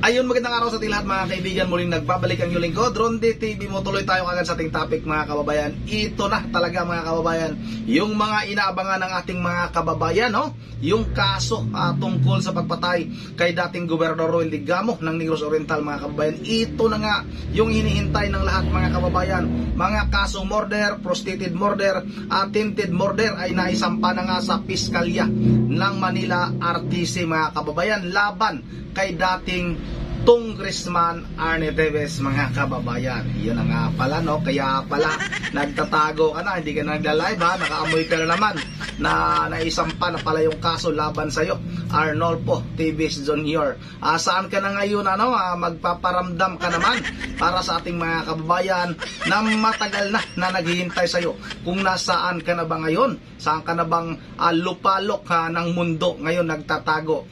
Ayun, magandang araw sa ating lahat mga kaibigan. Muling nagbabalik ang iyong lingkod, Ron D TV mo. Tuloy tayo kagad sa ating topic mga kababayan. Ito na talaga mga kababayan, yung mga inaabangan ng ating mga kababayan, no? Yung kaso tungkol sa pagpatay kay dating Gobernador Roel Digamo ng Negros Oriental mga kababayan. Ito na nga yung hinihintay ng lahat mga kababayan. Mga kasong murder, prostituted murder, attempted murder ay naisampa na nga sa Piskalya ng Manila RTC mga kababayan laban kay dating Congressman Arnie Teves mga kababayan. Yun na nga pala, no? Kaya pala nagtatago ka na, hindi ka na nagla-live ha, nakaamoy ka na naman na naisampa na pala yung kaso laban sa'yo, Arnolfo Teves Jr. Saan ka na ngayon, ano? Magpaparamdam ka naman para sa ating mga kababayan na matagal na naghihintay sa'yo. Kung nasaan ka na ba ngayon? Saan ka na bang lupalok ng mundo ngayon nagtatago?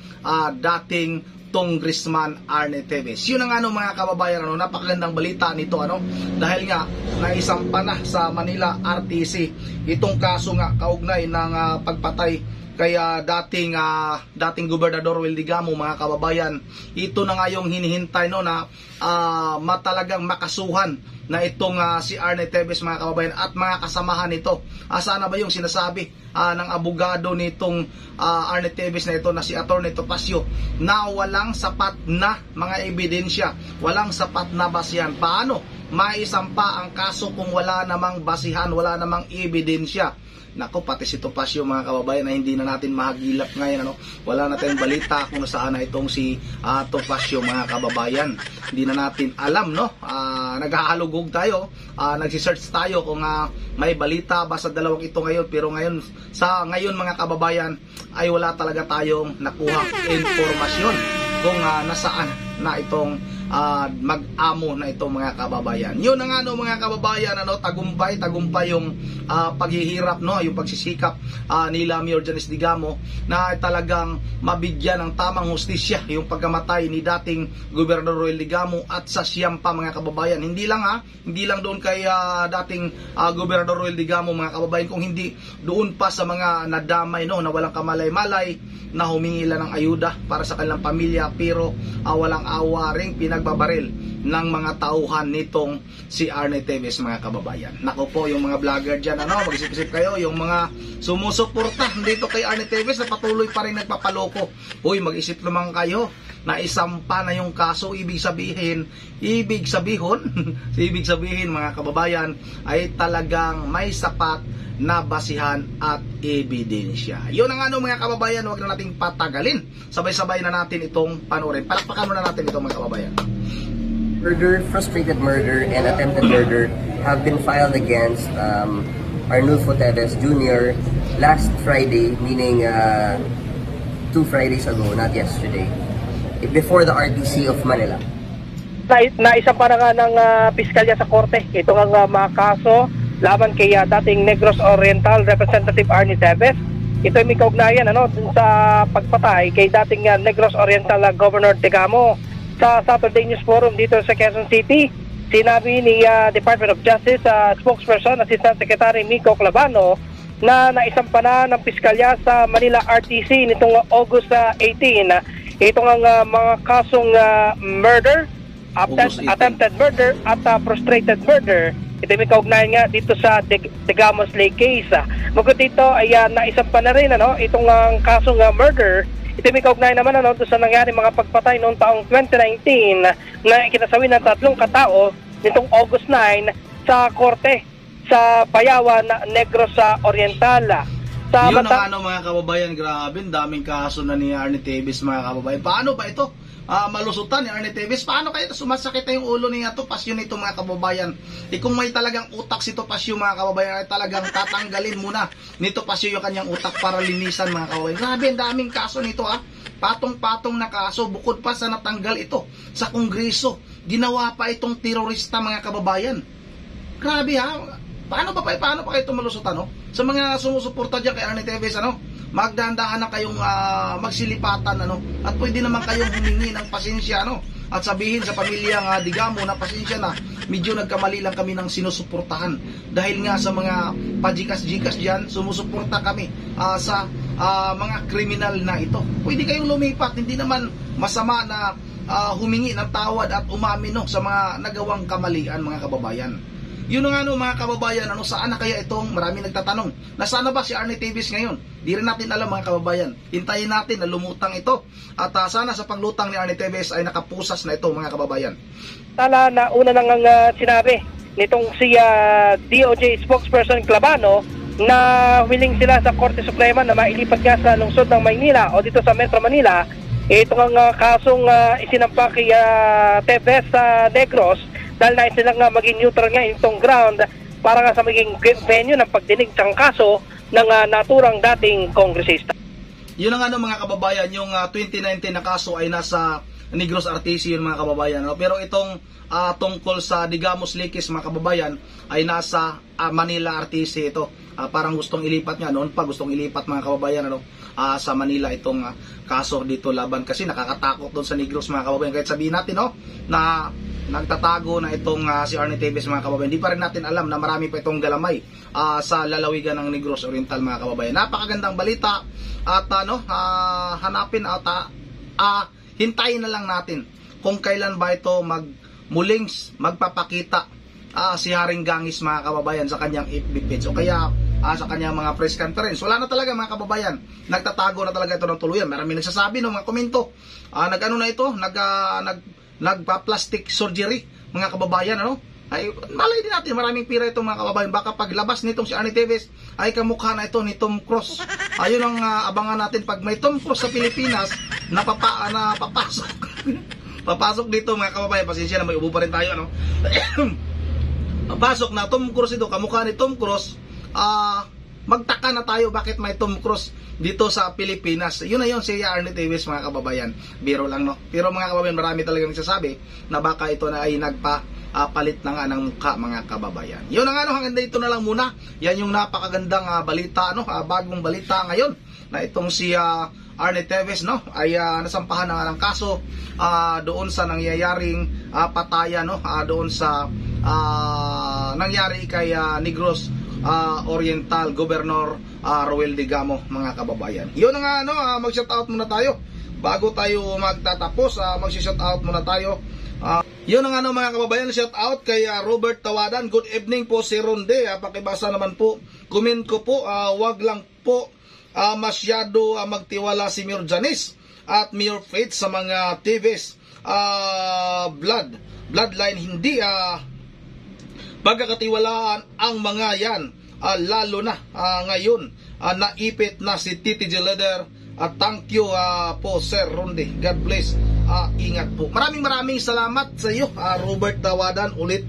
Dating Congressman Arnie Teves. Yun ang mga kababayan, napakagandang balita nito, dahil nga naisampa na sa Manila RTC itong kaso nga kaugnay ng pagpatay kay dating Gobernador Roel Digamo mga kababayan. Ito na nga yung hinihintay na matalagang makasuhan na itong si Arnie Teves mga kababayan at mga kasamahan nito. Sana ba yung sinasabi ng abogado nitong Arnie Teves na ito na si Atty. Topacio na walang sapat na mga ebidensya, walang sapat na basihan? Paano maisampa ang kaso kung wala namang basihan, wala namang ebidensya? Nako, pati si Topacio mga kababayan na hindi na natin mahagilap ngayon, wala na tayong balita kung saan na itong si Topacio mga kababayan. Hindi na natin alam, naghahalugog tayo, nagsisearch tayo kung may balita ba sa dalawang ito ngayon, pero ngayon mga kababayan ay wala talaga tayong nakuha informasyon kung nasaan na itong mag-amo na itong mga kababayan. Yun na nga mga kababayan, tagumpay yung paghihirap, yung pagsisikap nila Mayor Janice Digamo na talagang mabigyan ng tamang hustisya yung pagkamatay ni dating Gobernador Roel Digamo at sa siyam pa mga kababayan. Hindi lang doon kay dating Gobernador Roel Digamo mga kababayan, kung hindi doon pa sa mga nadamay na walang kamalay-malay, na humingi ng ayuda para sa kanilang pamilya pero walang awa ring pinagbabaril ng mga tauhan nitong si Arnie Teves mga kababayan. Nako po yung mga vlogger dyan, mag-isip-isip kayo, yung mga sumusuporta dito kay Arnie Teves na patuloy pa rin nagpapaloko. Uy, mag-isip naman kayo na isampa na yung kaso. Ibig sabihin mga kababayan ay talagang may sapat na basihan at ebidensya. Yun ang mga kababayan, huwag na nating patagalin. Sabay-sabay na natin itong panoorin. Palakpakan muna natin ito mga kababayan. Murder, frustrated murder, and attempted murder have been filed against Arnulfo Teves Jr. last Friday, meaning 2 Fridays ago, not yesterday, before the RTC of Manila. Naisa pa na nga ng piskalya sa korte ito ang mga kaso laban kay dating Negros Oriental Representative Arnie Teves. Ito ay may kaugnayan dun sa pagpatay kay dating Negros Oriental Governor Digamo. Sa Saturday News Forum dito sa Quezon City, sinabi ni Department of Justice spokesperson Assistant Secretary Miko Clavano na naisampa na ng piskalya sa Manila RTC nitong August 18 itong mga kasong murder, attempted murder at frustrated murder. Ito may kaugnayan nga dito sa Digamo Slay case. Bukod dito ay naisampa na rin itong kasong murder. Ito may kaugnayan naman doon sa nangyari mga pagpatay noong taong 2019 na ikinasawi ng 3 katao nitong August 9 sa korte sa Payawan, Negros Oriental. Yun ang mga kababayan, grabe, daming kaso na ni Arnie Teves mga kababayan. Paano ba ito malusutan ni Arnie Teves? Paano kaya sumasakit yung ulo ni Topacio nito mga kababayan? Kung may talagang utak si Topacio mga kababayan, ay talagang tatanggalin muna ni Topacio yung kanyang utak para linisan mga kababayan. Grabe, ang daming kaso nito patong-patong na kaso, bukod pa sa natanggal ito sa Kongreso, ginawa pa itong terorista mga kababayan. Grabe paano pa kayo malusutan sa mga sumusuporta dyan kay Arnie Teves magdahan-dahan na kayong magsilipatan at pwede naman kayong humingi ng pasensya at sabihin sa pamilya Digamo na pasensya na, medyo nagkamali lang kami ng sinusuportahan dahil nga sa mga pajikas-jikas dyan, sumusuporta kami sa mga kriminal na ito. Pwede kayong lumipat, hindi naman masama na humingi ng tawad at umamino sa mga nagawang kamalian, mga kababayan. Yun nga no, mga kababayan, saan na kaya itong, marami nagtatanong, nasaan na ba si Arnie Teves ngayon? Di rin natin alam, mga kababayan. Hintayin natin na lumutang ito. At sana sa paglutang ni Arnie Teves ay nakapusas na ito, mga kababayan. Tala na una nang sinabi nitong si DOJ spokesperson Clavano na willing sila sa Korte Suprema na mailipat nga sa lungsod ng Maynila o dito sa Metro Manila. Ito ang kasong isinampa kay Teves Negros dahil nais silang maging neutral nga itong ground para nga sa maging venue ng pagdinig ng kaso ng naturang dating kongresista. Yun nga mga kababayan, yung 2019 na kaso ay nasa Negros RTC yun, mga kababayan. Pero itong tungkol sa Digamos Likis, mga kababayan, ay nasa Manila RTC ito. Parang gustong ilipat nga noon pa, gustong ilipat, mga kababayan, sa Manila itong kaso dito laban, kasi nakakatakot doon sa Negros, mga kababayan. Kahit sabihin natin na nagtatago na itong si Arnie Teves, mga kababayan, hindi pa rin natin alam na marami pa itong galamay sa lalawigan ng Negros Oriental, mga kababayan. Napakagandang balita at hanapin at hintayin na lang natin kung kailan ba ito muling magpapakita si Haring Gangis, mga kababayan, sa kanyang FB page o kaya sa kanyang mga press conference. Wala na talaga, mga kababayan, nagtatago na talaga ito ng tuluyan. Marami nagsasabi ng mga komento, nagpa-plastic surgery, mga kababayan, ay malay din natin, maraming pira itong mga kababayan. Baka paglabas nitong si Arnie Teves ay kamukha na ito ni Tom Cruise. Ayun ang abangan natin pag may Tom Cruise sa Pilipinas na papasok papasok dito, mga kababayan. Pasensya na, may ubo pa rin tayo, papasok na Tom Cruise ito, kamukha ni Tom Cruise, magtaka na tayo bakit may Tom Cruise dito sa Pilipinas. Yun na yun, si Arnie Teves, mga kababayan. Biro lang, pero mga kababayan, marami talagang nagsasabi na baka ito na ay palit na nga ng mukha, mga kababayan. Yun na nga, hanggang dito na lang muna. Yan yung napakagandang balita, bagong balita ngayon, na itong si Arnie Teves ay nasampahan na nga ng kaso doon sa nangyayaring patayan, doon sa nangyari kay Negros Oriental Governor Roel Digamo, mga kababayan. Yun na nga, mag-shoutout muna tayo bago tayo magtatapos. Mag-shoutout muna tayo. Yun na nga mga kababayan, shoutout kay Robert Tawadan. Good evening po, si Ronde. Pakibasa naman po, comment ko po, wag lang po masyado magtiwala si Mayor Janice at Mayor Faith sa mga Teves bloodline. Hindi pagkakatiwalaan ang mga yan, lalo na ngayon naipit na si TTG Leader. Thank you po, Sir Ronde. God bless. Ingat po. Maraming salamat sa iyo, Robert Tawadan. Ulit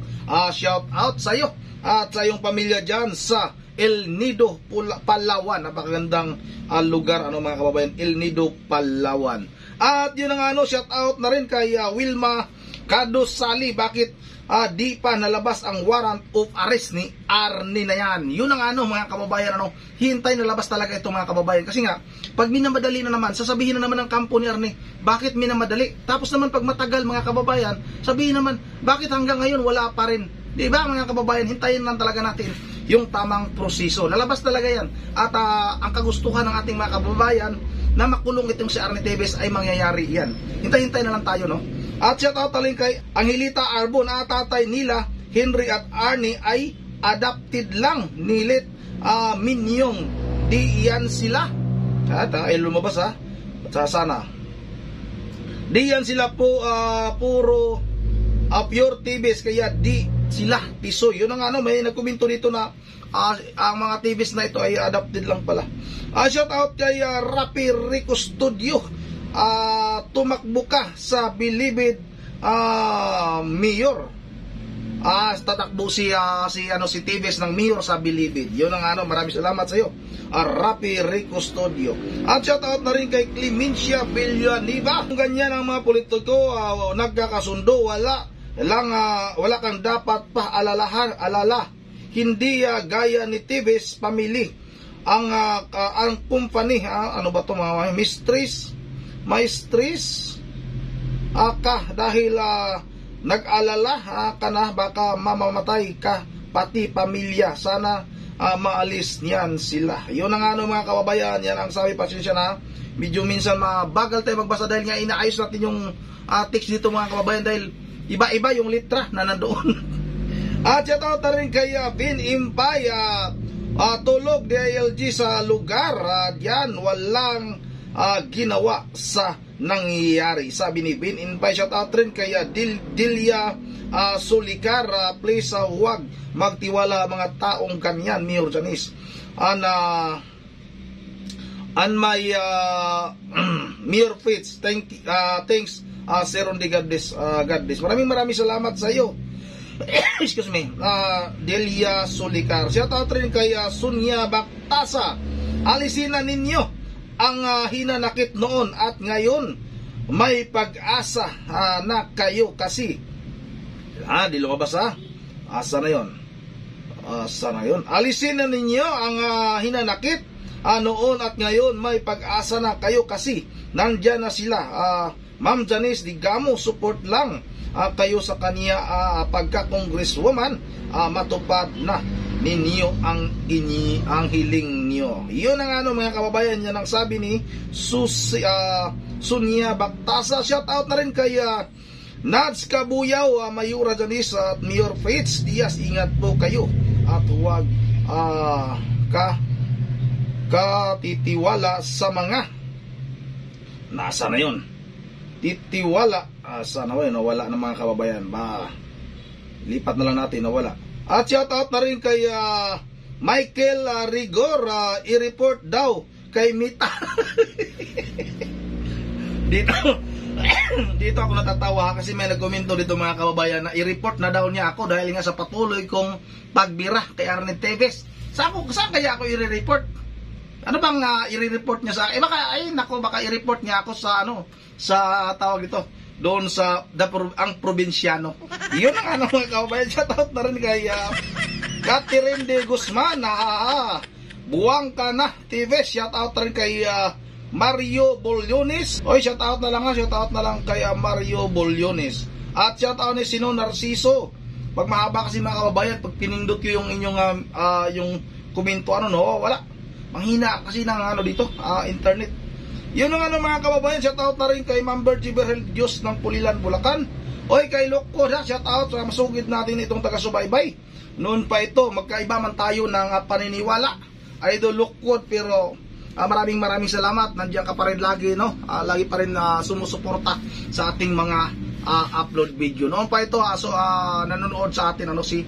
shout out sa iyo at sa iyong pamilya dyan sa El Nido, Palawan. Napakagandang lugar, mga kababayan, El Nido, Palawan. At yun nga, shout out na rin kay Wilma Kadosali. Bakit di pa nalabas ang warrant of arrest ni Arnie na yan? Yun nga, mga kababayan, hintay na labas talaga ito, mga kababayan. Kasi nga, pag minamadali na naman, sasabihin na naman ng kampo ni Arnie, bakit minamadali? Tapos naman pag matagal, mga kababayan, sabihin naman, bakit hanggang ngayon wala pa rin? Diba, mga kababayan, hintayin lang talaga natin yung tamang proseso. Lalabas talaga yan. At ang kagustuhan ng ating mga kababayan na makulong itong si Arnie Teves ay mangyayari yan. Hintay-hintay na lang tayo, At shout out taling kay Angelita Arbon, tatay nila Henry at Arnie ay adopted lang nilit Minyong. Di yan sila. At lumabas sana. Di yan sila po puro pure Teves, kaya di sila tisoy. Yun ang may nagkomento dito na ang mga Teves na ito ay adopted lang pala. Shout out kay Rapi Rico Studio. Tumakbo ka sa Bilibid Mayor. Tatakbo si Teves ng Mayor sa Bilibid. Yun ang maraming salamat sa iyo, Rapi Rico Studio. At shout out na rin kay Clemencia Villanueva. Kung ganyan ang mga politiko nagkakasundo, wala kang dapat pa alala. Hindi gaya ni Teves family ang company, ano ba to, mga maestris dahil nag-alala ka na baka mamamatay ka pati pamilya. Sana maalis niyan sila. Yun ang mga kababayan, yan ang sabi, pasensya na, medyo minsan mabagal tayo magbasa dahil nga inaayos natin yung text dito mga kababayan dahil iba-iba yung litra na nandoon. At shout out na rin kay Bin Impay, tulog DILG sa lugar, yan walang ginawa sa nangyayari, sabi ni Bin Impay. Shout out rin kay Dilia Sulikar, please huwag magtiwala mga taong ganyan, Mayor Janice. And my Mayor Fitz, thanks Sir Rondi, God bless. Maraming salamat sa iyo. Excuse me, Delia Sulikar. Shout out rin kay Sunya Baktasa. Alisin na ninyo ang hinanakit noon at ngayon may pag-asa na kayo kasi di lumabas asa na yon. Alisin na ninyo ang hinanakit noon at ngayon may pag-asa na kayo kasi nandyan na sila. Ma'am Janice, digamo support lang kayo sa kanya pagka-congresswoman, matupad na ninyo ang hiling niyo. Yun ang mga kababayan, yan ang sabi ni Sunya Baktasa. Shout out na rin kay Nads Kabuyaw, Mayura Janice at Mayor Fitz Diaz. Ingat po kayo at huwag katitiwala sa mga nasa na yun. Titiwala sana nawala ng mga kababayan, lipat na lang natin, nawala. At shout out na rin kay Michael Rigor, i-report daw kay Mita. dito ako natatawa kasi may nagkomento dito mga kababayan na i-report na daw niya ako dahil nga sa patuloy kong pagbira kay Arnel Teves. Saan kaya ako i-report? Ano bang i-report niya sa akin? Baka i-report niya ako sa sa tawag dito, doon sa ang probinsyano. Yun ang mga kababayan. Shout out na rin kay Catherine de Guzman, buwang ka na TV. Shout out rin kay Mario Bolyones. Shout out na lang kay Mario Bolyones. At shout out ni Sino Narciso. Pag mahaba kasi mga kababayan, pag pinindot ko yung inyong yung komento wala. Manghina kasi ng dito, internet. Yun ang mga kababayan. Shout out na rin kay Member Giberhel Diyos ng Pulilan, Bulacan. Kay Lokko, shout out sa masugid natin itong taga-subaybay. Noon pa ito, magkaiba man tayo ng paniniwala. Idol Lokko, pero maraming salamat. Nandiyan ka pa rin lagi, lagi pa rin sumusuporta sa ating mga upload video. Noon pa ito, nanonood sa atin si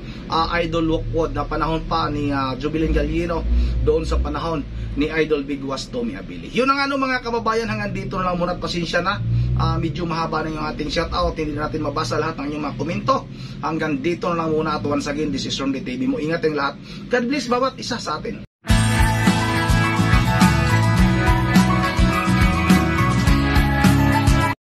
Idol Lokwo na panahon pa ni Jubilin Galieno, doon sa panahon ni Idol Bigwas Tommy Abili. Yun ang mga kababayan, hanggang dito na lang muna at pasensya na. Medyo mahaba na yung ating shoutout, hindi natin mabasa lahat ng inyong mga komento. Hanggang dito na lang muna at once again, this is Rondi TV mo. Ingat yung lahat. God bless bawat isa sa atin.